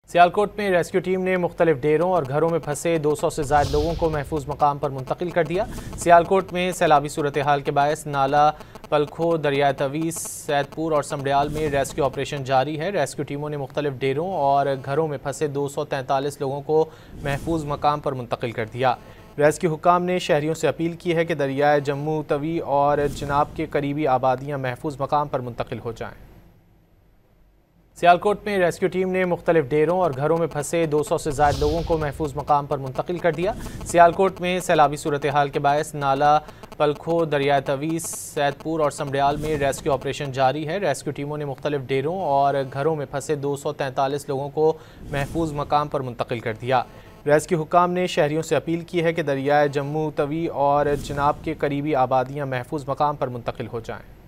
सियालकोट में rescue team ने मुख्तलिफ डेरों और घरों में फंसे 200 से ज़ायद लोगों को महफूज मकाम पर मुंतकिल कर दिया। सियालकोट में सैलाबी सूरत हाल के बायस नाला पलखो, दरिया तवीस, सैदपुर और समड़ियाल में रेस्क्यू ऑपरेशन जारी है। रेस्क्यू टीमों ने मुख्तलिफ डेरों और घरों में फंसे 243 लोगों को महफूज मकाम पर मुंतकिल कर दिया। रेस्क्यू हुक्काम ने शहरियों से अपील की है कि दरियाए जम्मू तवी और चिनाब के करीबी आबादियाँ महफूज मकाम पर मुंतकिल हो जाएँ। सियालकोट में रेस्क्यू टीम ने मुख्तलिफ डेरों और घरों में फंसे 200 से ज़ायद लोगों को महफूज मकाम पर मुंतकिल कर दिया। सियालकोट में सैलाबी सूरत हाल के बायस नाला पलखो, दरिया तवीस, सैदपुर और समड़ियाल में रेस्क्यू ऑपरेशन जारी है। रेस्क्यू टीमों ने मुख्तलिफ डेरों और घरों में फंसे 243 लोगों को महफूज मकाम पर मुंतकिल कर दिया। रेस्क्यू हुक्काम ने शहरियों से अपील की है कि दरियाए जम्मू तवी और चिनाब के करीबी आबादियाँ महफूज मकाम पर मुंतकिल हो जाएँ।